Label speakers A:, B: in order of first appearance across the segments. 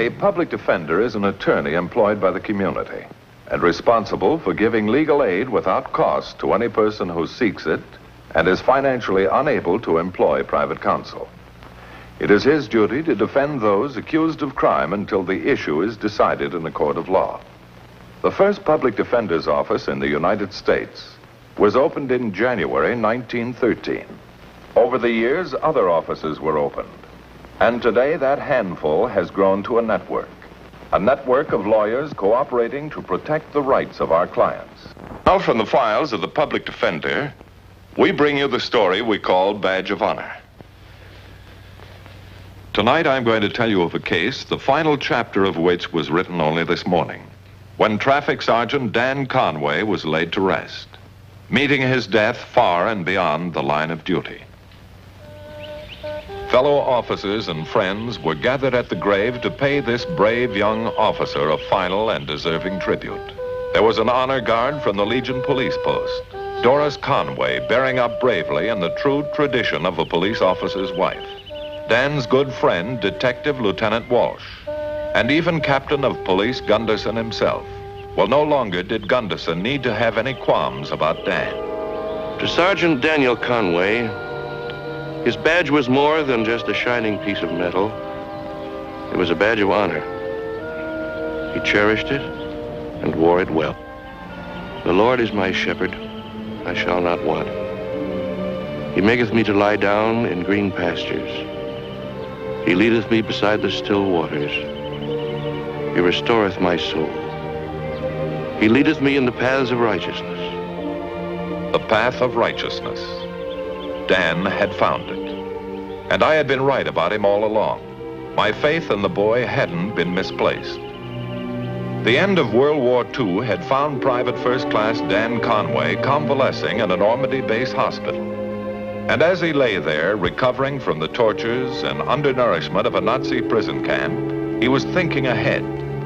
A: A public defender is an attorney employed by the community and responsible for giving legal aid without cost to any person who seeks it and is financially unable to employ private counsel. It is his duty to defend those accused of crime until the issue is decided in a court of law. The first public defender's office in the United States was opened in January 1913. Over the years, other offices were opened. And today, that handful has grown to a network of lawyers cooperating to protect the rights of our clients. Now, from the files of the public defender, we bring you the story we call Badge of Honor. Tonight, I'm going to tell you of a case, the final chapter of which was written only this morning, when Traffic Sergeant Dan Conway was laid to rest, meeting his death far and beyond the line of duty. Fellow officers and friends were gathered at the grave to pay this brave young officer a final and deserving tribute. There was an honor guard from the Legion Police Post, Doris Conway bearing up bravely in the true tradition of a police officer's wife, Dan's good friend, Detective Lieutenant Walsh, and even Captain of Police Gunderson himself. Well, no longer did Gunderson need to have any qualms about Dan.
B: To Sergeant Daniel Conway, his badge was more than just a shining piece of metal. It was a badge of honor. He cherished it and wore it well. The Lord is my shepherd, I shall not want. He maketh me to lie down in green pastures. He leadeth me beside the still waters. He restoreth my soul. He leadeth me in the paths of righteousness.
A: The path of righteousness. Dan had found it. And I had been right about him all along. My faith in the boy hadn't been misplaced. The end of World War II had found Private First Class Dan Conway convalescing in a Normandy base hospital. And as he lay there, recovering from the tortures and undernourishment of a Nazi prison camp, he was thinking ahead,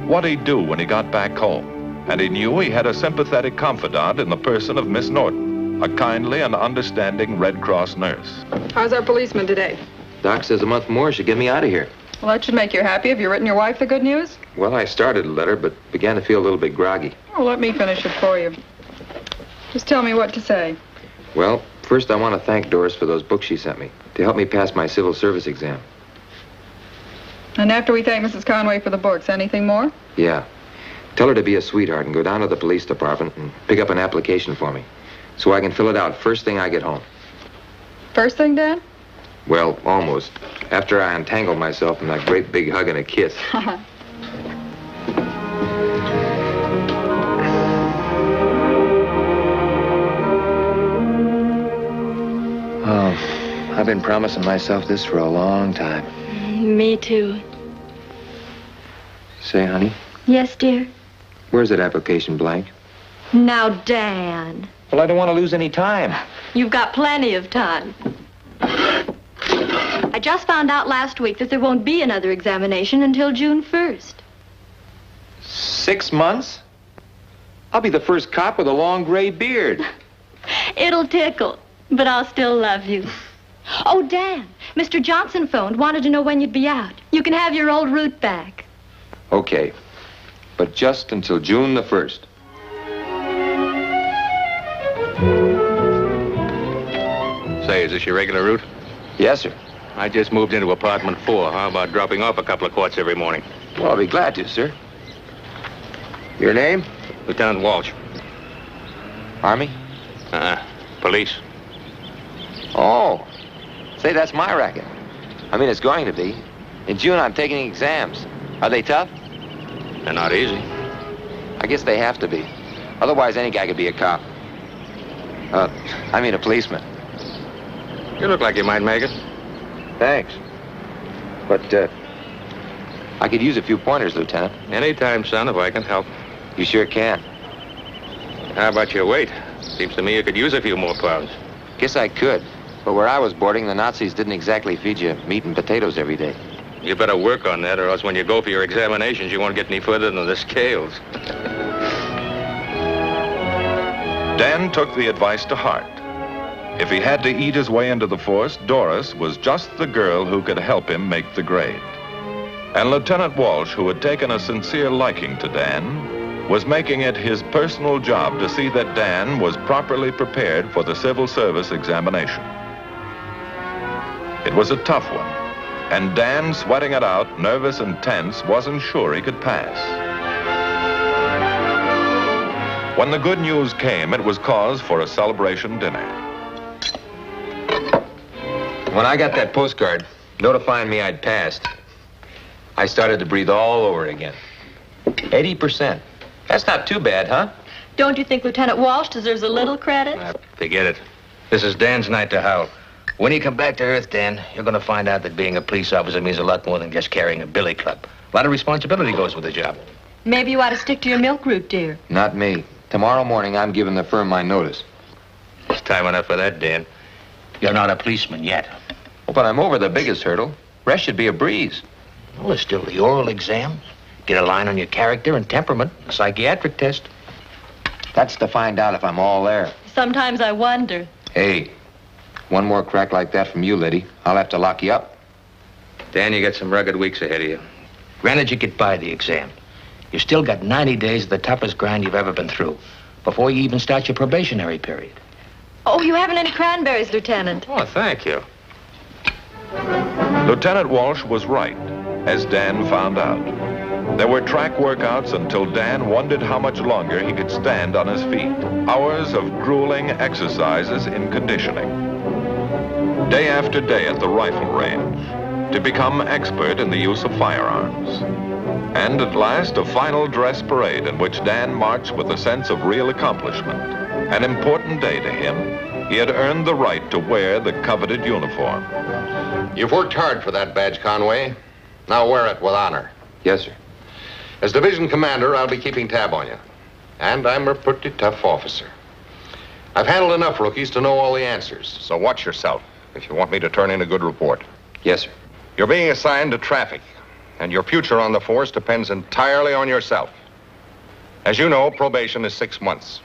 A: what he'd do when he got back home. And he knew he had a sympathetic confidant in the person of Miss Norton, a kindly and understanding Red Cross nurse.
C: How's our policeman today?
D: Doc says a month more should get me out of here.
C: Well, that should make you happy. Have you written your wife the good news?
D: Well, I started a letter, but began to feel a little bit groggy.
C: Well, let me finish it for you. Just tell me what to say.
D: Well, first I want to thank Doris for those books she sent me to help me pass my civil service exam.
C: And after we thank Mrs. Conway for the books, anything more?
D: Yeah. Tell her to be a sweetheart and go down to the police department and pick up an application for me so I can fill it out first thing I get home.
C: First thing, Dan?
D: Well, almost. After I untangle myself from that great big hug and a kiss. Oh, I've been promising myself this for a long time.
E: Me too.
D: Say, honey,
E: Yes, dear?
D: where's that application blank?
E: Now, Dan,
D: Well, I don't want to lose any time.
E: you've got plenty of time. I just found out last week that there won't be another examination until June 1st.
D: 6 months? I'll be the first cop with a long gray beard.
E: It'll tickle, but I'll still love you. Oh, Dan, Mr. Johnson phoned, wanted to know when you'd be out. You can have your old route back.
D: Okay, but just until June the 1st.
F: Say, is this your regular route?
D: Yes, sir.
F: I just moved into apartment 4. How about dropping off a couple of quarts every morning?
D: Well, I'll be glad to, sir. Your name?
F: Lieutenant Walsh.
D: Army?
F: Police.
D: Oh. Say, that's my racket. I mean, it's going to be. In June, I'm taking exams. Are they tough?
F: They're not easy.
D: I guess they have to be. Otherwise, any guy could be a cop. I mean a policeman.
F: You look like you might make it.
D: Thanks. But, I could use a few pointers, Lieutenant.
F: Anytime, son, if I can help.
D: You sure can.
F: How about your weight? Seems to me you could use a few more pounds.
D: Guess I could. But where I was boarding, the Nazis didn't exactly feed you meat and potatoes every day.
F: You better work on that, or else when you go for your examinations, you won't get any further than the scales.
A: Dan took the advice to heart. If he had to eat his way into the force, Doris was just the girl who could help him make the grade. And Lieutenant Walsh, who had taken a sincere liking to Dan, was making it his personal job to see that Dan was properly prepared for the civil service examination. It was a tough one, and Dan, sweating it out, nervous and tense, wasn't sure he could pass. When the good news came, it was cause for a celebration dinner.
D: When I got that postcard notifying me I'd passed, I started to breathe all over again. 80%. That's not too bad, huh?
E: Don't you think Lieutenant Walsh deserves a little credit?
F: Forget it. This is Dan's night to howl. When you come back to Earth, Dan, you're going to find out that being a police officer means a lot more than just carrying a billy club. A lot of responsibility goes with the job.
E: Maybe you ought to stick to your milk route, dear.
D: Not me. Tomorrow morning, I'm giving the firm my notice.
F: It's time enough for that, Dan. You're not a policeman yet.
D: Oh, but I'm over the biggest hurdle. Rest should be a breeze.
F: Well, there's still the oral exam. Get a line on your character and temperament. A psychiatric test.
D: That's to find out if I'm all there.
E: Sometimes I wonder.
D: Hey, one more crack like that from you, Liddy, I'll have to lock you up.
F: Dan, you got some rugged weeks ahead of you. Granted, you get by the exam. You still got 90 days of the toughest grind you've ever been through before you even start your probationary period.
E: Oh, you haven't any cranberries, Lieutenant.
F: Oh, thank you.
A: Lieutenant Walsh was right, as Dan found out. There were track workouts until Dan wondered how much longer he could stand on his feet. Hours of grueling exercises in conditioning. Day after day at the rifle range to become expert in the use of firearms. And at last, a final dress parade in which Dan marched with a sense of real accomplishment. An important day to him. He had earned the right to wear the coveted uniform.
G: You've worked hard for that badge, Conway. Now wear it with honor.
D: Yes, sir.
G: As division commander, I'll be keeping tab on you. And I'm a pretty tough officer. I've handled enough rookies to know all the answers.
H: So watch yourself if you want me to turn in a good report.
D: Yes, sir.
H: You're being assigned to traffic, and your future on the force depends entirely on yourself. As you know, probation is 6 months.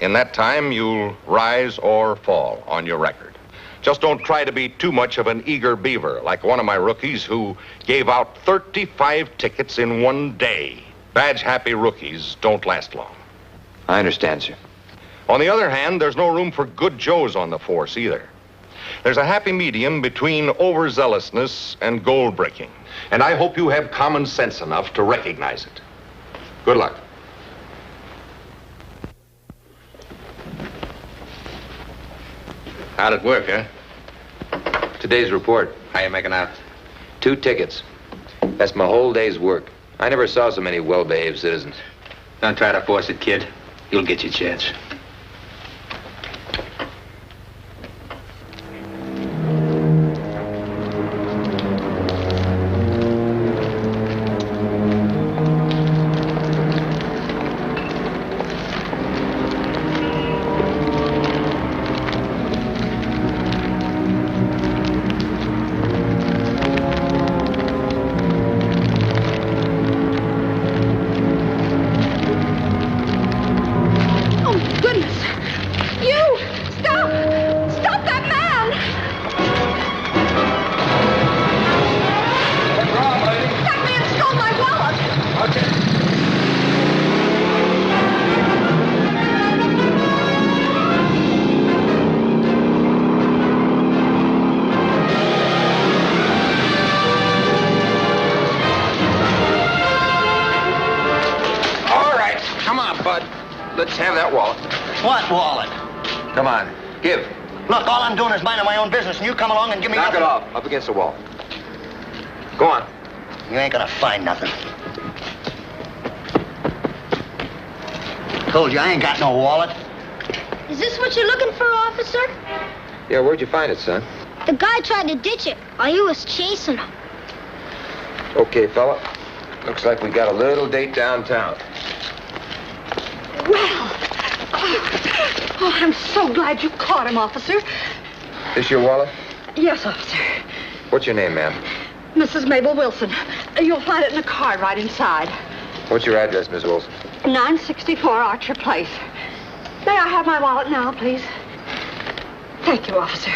H: In that time, you'll rise or fall on your record. Just don't try to be too much of an eager beaver, like one of my rookies who gave out 35 tickets in one day. Badge-happy rookies don't last long.
D: I understand, sir.
H: On the other hand, there's no room for good Joes on the force either. There's a happy medium between overzealousness and gold-breaking.
G: And I hope you have common sense enough to recognize it. Good luck.
F: How'd it work, huh?
D: Today's report.
F: How you making out?
D: 2 tickets. That's my whole day's work. I never saw so many well-behaved citizens.
F: Don't try to force it, kid. You'll get your chance.
D: Let's have that wallet.
I: What wallet?
D: Come on, give.
I: Look, all I'm doing is minding my own business, and you come along and give me
D: Knock
I: nothing.
D: it off, up against the wall. Go on.
I: You ain't gonna find nothing. Told you I ain't got no wallet.
J: Is this what you're looking for, officer?
D: Yeah, where'd you find it, son?
J: The guy tried to ditch it while you was chasing him.
D: Okay, fella. Looks like we got a little date downtown.
K: Well, oh, I'm so glad you caught him, officer.
D: This your wallet?
K: Yes, officer.
D: What's your name, ma'am?
K: Mrs. Mabel Wilson. You'll find it in the card right inside.
D: What's your address, Miss Wilson?
K: 964 Archer Place. May I have my wallet now, please? Thank you, officer.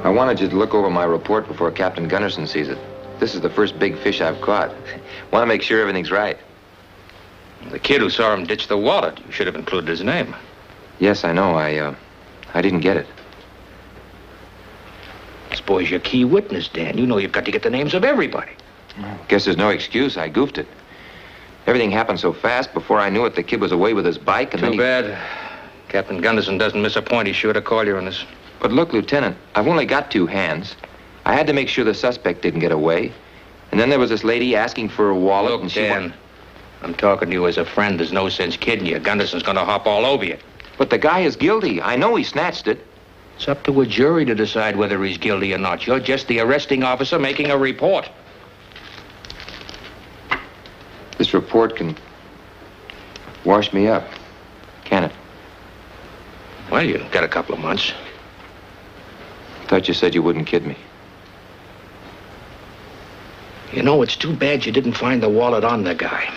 D: I wanted you to look over my report before Captain Gunderson sees it. This is the first big fish I've caught. Want to make sure everything's right.
F: The kid who saw him ditch the wallet. You should have included his name.
D: Yes, I know. I didn't get it.
F: This boy's your key witness, Dan. You know you've got to get the names of everybody.
D: Guess there's no excuse. I goofed it. Everything happened so fast. Before I knew it, the kid was away with his bike, and
F: Too bad. Captain Gunderson doesn't miss a point. He's sure to call you on this.
D: But look, Lieutenant, I've only got 2 hands. I had to make sure the suspect didn't get away. And then there was this lady asking for a wallet.
F: Look,
D: and she
F: Dan, I'm talking to you as a friend. There's no sense kidding you. Gunderson's going to hop all over you.
D: But the guy is guilty. I know he snatched it.
F: It's up to a jury to decide whether he's guilty or not. You're just the arresting officer making a report.
D: This report can wash me up, can it?
F: Well, you've got a couple of months.
D: Thought you said you wouldn't kid me.
F: You know, it's too bad you didn't find the wallet on the guy.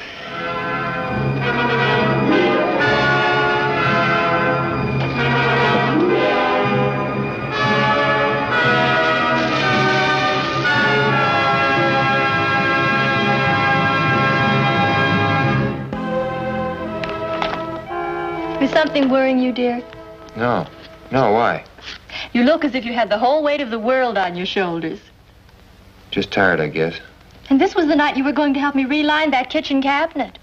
E: Is something worrying you, dear?
D: No. No, why?
E: You look as if you had the whole weight of the world on your shoulders.
D: Just tired, I guess.
E: And this was the night you were going to help me reline that kitchen cabinet.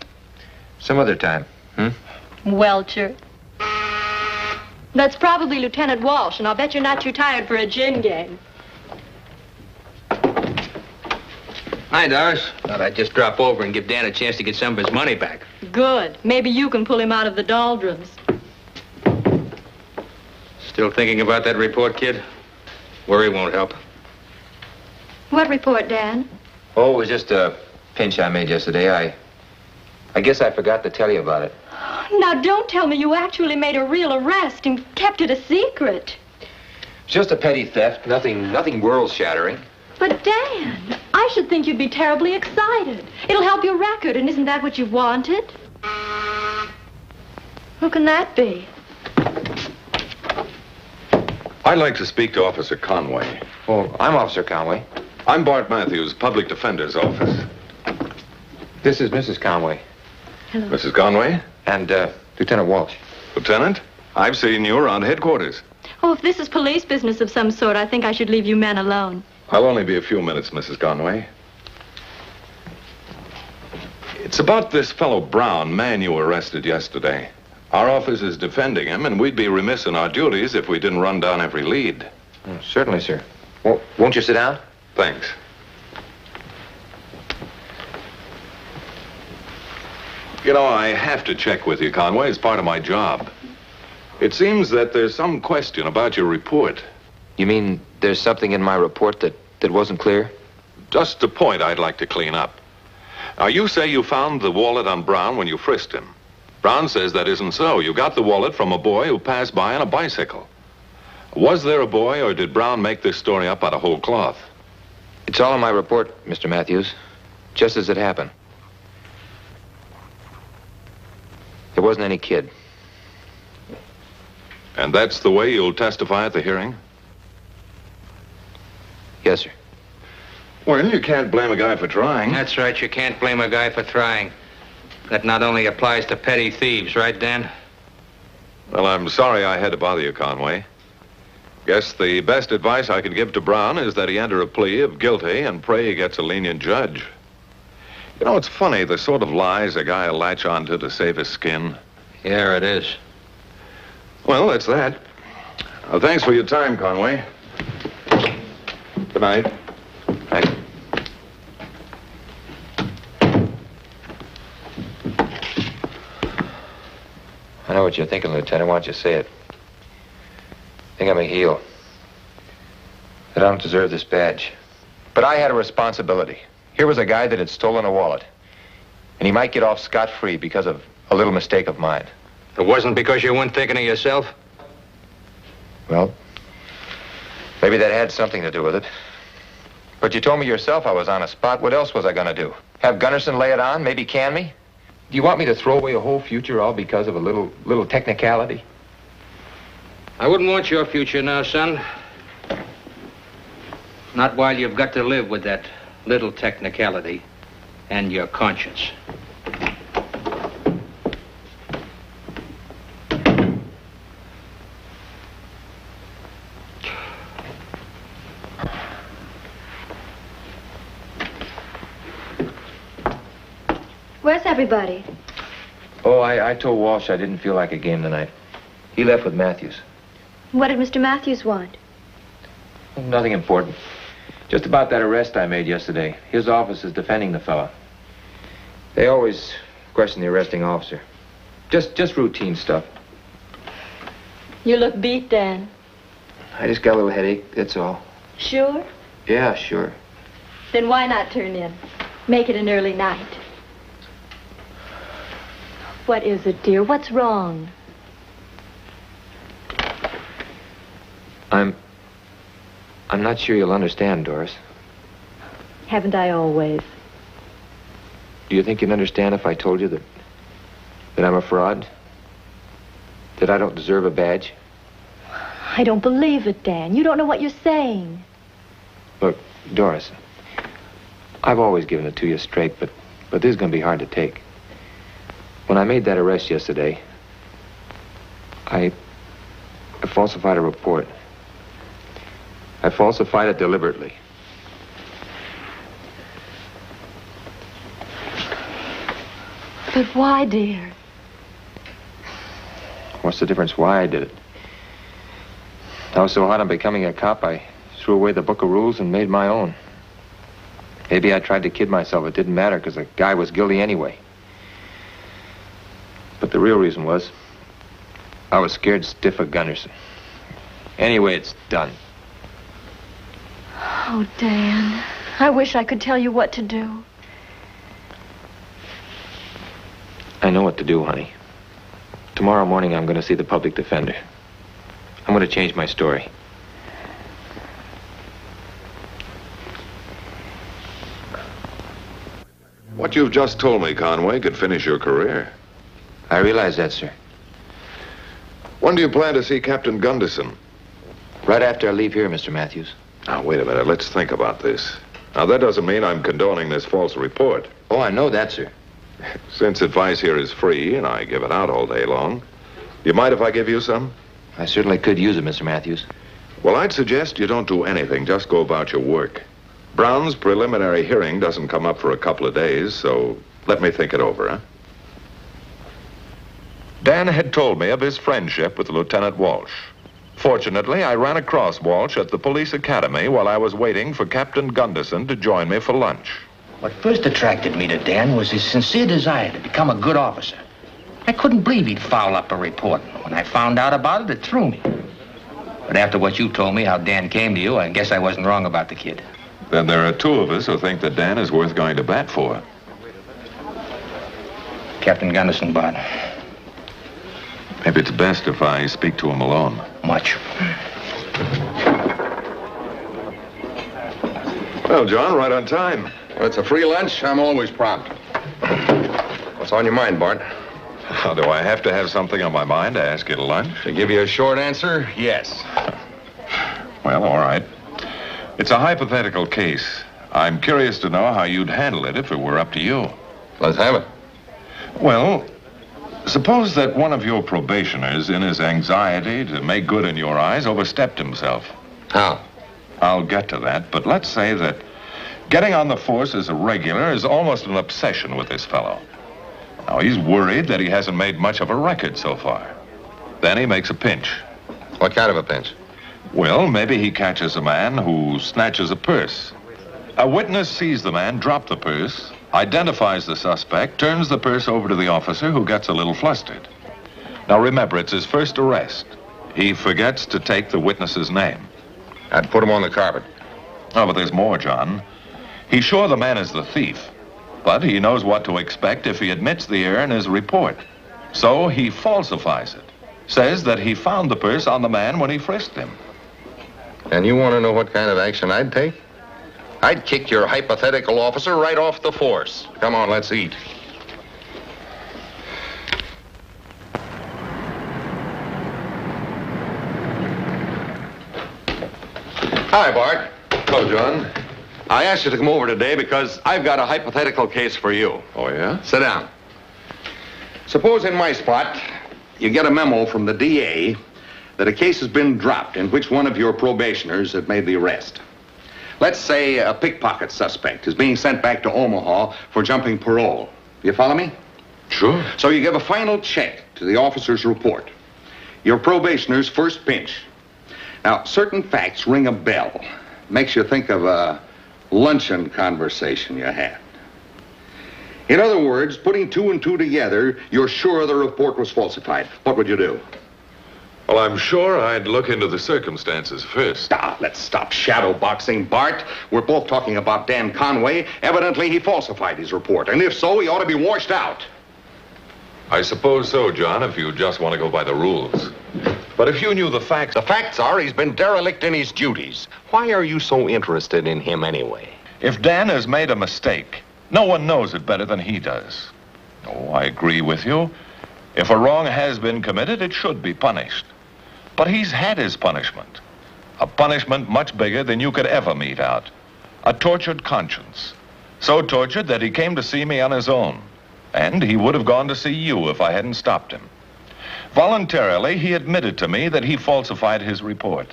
D: Some other time,
E: Welcher. That's probably Lieutenant Walsh, and I'll bet you're not too tired for a gin game.
F: Hi, Doris. Thought I'd just drop over and give Dan a chance to get some of his money back.
E: Good. Maybe you can pull him out of the doldrums.
F: Still thinking about that report, kid? Worry won't help.
E: What report, Dan?
D: Oh, it was just a pinch I made yesterday. I guess I forgot to tell you about it.
E: Now, don't tell me you actually made a real arrest and kept it a secret.
D: It's just a petty theft. Nothing world-shattering.
E: But, Dan, I should think you'd be terribly excited. It'll help your record, and isn't that what you wanted? Who can that be?
A: I'd like to speak to Officer Conway.
D: Oh, I'm Officer Conway.
A: I'm Bart Matthews, Public Defender's Office.
D: This is Mrs. Conway.
E: Hello.
A: Mrs. Conway?
D: And, Lieutenant Walsh.
A: Lieutenant, I've seen you around headquarters.
E: Oh, if this is police business of some sort, I think I should leave you men alone.
A: I'll only be a few minutes, Mrs. Conway. It's about this fellow Brown, man you arrested yesterday. Our office is defending him, and we'd be remiss in our duties if we didn't run down every lead.
D: Oh, certainly, sir. Well, won't you sit down?
A: Thanks. You know, I have to check with you, Conway. It's part of my job. It seems that there's some question about your report.
D: You mean there's something in my report that wasn't clear?
A: Just a point I'd like to clean up. Now, you say you found the wallet on Brown when you frisked him. Brown says that isn't so. You got the wallet from a boy who passed by on a bicycle. Was there a boy, or did Brown make this story up out of whole cloth?
D: It's all in my report, Mr. Matthews. Just as it happened. There wasn't any kid.
A: And that's the way you'll testify at the hearing?
D: Yes, sir.
A: Well, you can't blame a guy for trying.
F: That's right. You can't blame a guy for trying. That not only applies to petty thieves, right, Dan?
A: Well, I'm sorry I had to bother you, Conway. Guess the best advice I can give to Brown is that he enter a plea of guilty and pray he gets a lenient judge. You know, it's funny, the sort of lies a guy will latch onto to save his skin.
F: Yeah, it is.
A: Well, that's that. Thanks for your time, Conway. Good night.
D: Right. I know what you're thinking, Lieutenant. Why don't you say it? Think I'm a heel. That I don't deserve this badge. But I had a responsibility. Here was a guy that had stolen a wallet. And he might get off scot-free because of a little mistake of mine.
F: It wasn't because you weren't thinking of yourself?
D: Well, maybe that had something to do with it. But you told me yourself I was on a spot. What else was I going to do? Have Gunderson lay it on? Maybe can me? Do you want me to throw away a whole future all because of a little technicality?
F: I wouldn't want your future now, son. Not while you've got to live with that little technicality and your conscience.
E: Where's everybody?
D: Oh, I told Walsh I didn't feel like a game tonight. He left with Matthews.
E: What did Mr. Matthews want?
D: Nothing important. Just about that arrest I made yesterday. His office is defending the fellow. They always question the arresting officer. Just routine stuff.
E: You look beat, Dan.
D: I just got a little headache, that's all.
E: Sure?
D: Yeah, sure.
E: Then why not turn in? Make it an early night. What is it, dear? What's wrong?
D: I'm not sure you'll understand, Doris.
E: Haven't I always?
D: Do you think you'd understand if I told you that I'm a fraud? That I don't deserve a badge?
E: I don't believe it, Dan. You don't know what you're saying.
D: Look, Doris, I've always given it to you straight, but this is going to be hard to take. When I made that arrest yesterday, I falsified a report. I falsified it deliberately.
E: But why, dear?
D: What's the difference why I did it? I was so hot on becoming a cop, I threw away the book of rules and made my own. Maybe I tried to kid myself. It didn't matter because the guy was guilty anyway. But the real reason was I was scared stiff of Gunderson. Anyway, it's done.
E: Oh, Dan, I wish I could tell you what to do.
D: I know what to do, honey. Tomorrow morning, I'm going to see the public defender. I'm going to change my story.
A: What you've just told me, Conway, could finish your career.
D: I realize that, sir.
A: When do you plan to see Captain Gunderson?
D: Right after I leave here, Mr. Matthews.
A: Now, wait a minute. Let's think about this. Now, that doesn't mean I'm condoning this false report.
D: Oh, I know that, sir.
A: Since advice here is free and I give it out all day long, you mind if I give you some?
D: I certainly could use it, Mr. Matthews.
A: Well, I'd suggest you don't do anything. Just go about your work. Brown's preliminary hearing doesn't come up for a couple of days, so let me think it over, huh? Dan had told me of his friendship with Lieutenant Walsh. Fortunately, I ran across Walsh at the police academy while I was waiting for Captain Gunderson to join me for lunch.
F: What first attracted me to Dan was his sincere desire to become a good officer. I couldn't believe he'd foul up a report. When I found out about it, it threw me. But after what you told me, how Dan came to you, I guess I wasn't wrong about the kid.
A: Then there are two of us who think that Dan is worth going to bat for.
F: Captain Gunderson, Bart.
A: Maybe it's best if I speak to him alone.
F: Much.
A: Well, John, right on time.
H: Well, it's a free lunch. I'm always prompt. What's on your mind, Bart?
A: How do I have to have something on my mind to ask you to lunch?
H: To give you a short answer, yes.
A: Well, all right. It's a hypothetical case. I'm curious to know how you'd handle it if it were up to you.
H: Let's have it.
A: Well, suppose that one of your probationers, in his anxiety to make good in your eyes, overstepped himself.
H: How?
A: I'll get to that, but let's say that getting on the force as a regular is almost an obsession with this fellow. Now, he's worried that he hasn't made much of a record so far. Then he makes a pinch.
H: What kind of a pinch?
A: Well, maybe he catches a man who snatches a purse. A witness sees the man drop the purse, identifies the suspect, turns the purse over to the officer, who gets a little flustered. Now, remember, it's his first arrest. He forgets to take the witness's name.
H: I'd put him on the carpet.
A: Oh, but there's more, John. He's sure the man is the thief, but he knows what to expect if he admits the error in his report. So he falsifies it. Says that he found the purse on the man when he frisked him.
H: And you want to know what kind of action I'd take? I'd kick your hypothetical officer right off the force. Come on, let's eat. Hi, Bart.
A: Hello, John.
H: I asked you to come over today because I've got a hypothetical case for you.
A: Oh, yeah?
H: Sit down. Suppose in my spot, you get a memo from the DA that a case has been dropped in which one of your probationers had made the arrest. Let's say a pickpocket suspect is being sent back to Omaha for jumping parole. You follow me?
A: Sure.
H: So you give a final check to the officer's report. Your probationer's first pinch. Now, certain facts ring a bell. Makes you think of a luncheon conversation you had. In other words, putting two and two together, you're sure the report was falsified. What would you do?
A: Well, I'm sure I'd look into the circumstances first.
H: Let's stop shadowboxing, Bart. We're both talking about Dan Conway. Evidently, he falsified his report. And if so, he ought to be washed out.
A: I suppose so, John, if you just want to go by the rules. But if you knew the facts...
H: The facts are he's been derelict in his duties. Why are you so interested in him anyway?
A: If Dan has made a mistake, no one knows it better than he does. Oh, I agree with you. If a wrong has been committed, it should be punished. But he's had his punishment. A punishment much bigger than you could ever mete out. A tortured conscience. So tortured that he came to see me on his own. And he would have gone to see you if I hadn't stopped him. Voluntarily, he admitted to me that he falsified his report,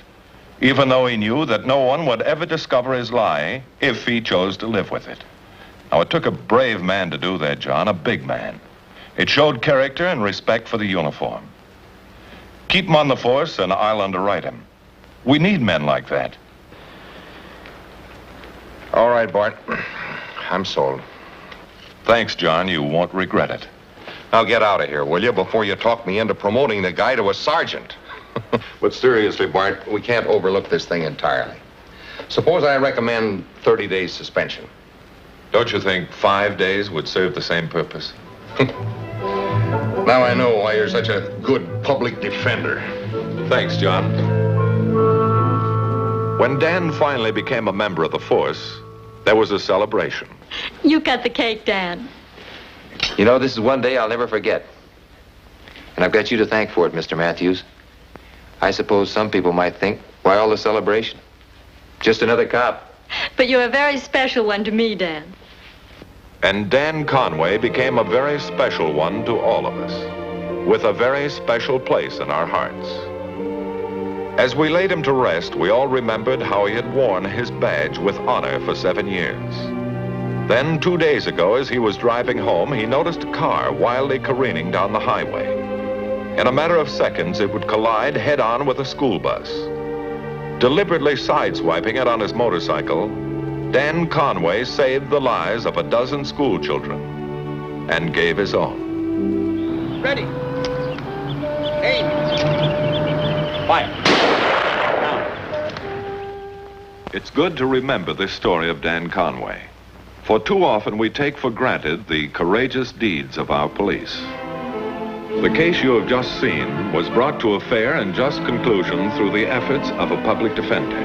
A: even though he knew that no one would ever discover his lie if he chose to live with it. Now, it took a brave man to do that, John, a big man. It showed character and respect for the uniform. Keep him on the force, and I'll underwrite him. We need men like that.
H: All right, Bart. I'm sold.
A: Thanks, John. You won't regret it.
H: Now get out of here, will you, before you talk me into promoting the guy to a sergeant. But seriously, Bart, we can't overlook this thing entirely. Suppose I recommend 30 days suspension.
A: Don't you think 5 days would serve the same purpose?
H: Now I know why you're such a good public defender.
A: Thanks, John. When Dan finally became a member of the force, there was a celebration.
E: You cut the cake, Dan.
D: You know, this is one day I'll never forget. And I've got you to thank for it, Mr. Matthews. I suppose some people might think, why all the celebration? Just another cop.
E: But you're a very special one to me, Dan.
A: And Dan Conway became a very special one to all of us, with a very special place in our hearts. As we laid him to rest, we all remembered how he had worn his badge with honor for 7 years. Then, 2 days ago, as he was driving home, he noticed a car wildly careening down the highway. In a matter of seconds, it would collide head-on with a school bus. Deliberately sideswiping it on his motorcycle, Dan Conway saved the lives of a dozen school children and gave his own.
F: Ready. Aim. Fire.
A: It's good to remember this story of Dan Conway. For too often we take for granted the courageous deeds of our police. The case you have just seen was brought to a fair and just conclusion through the efforts of a public defender.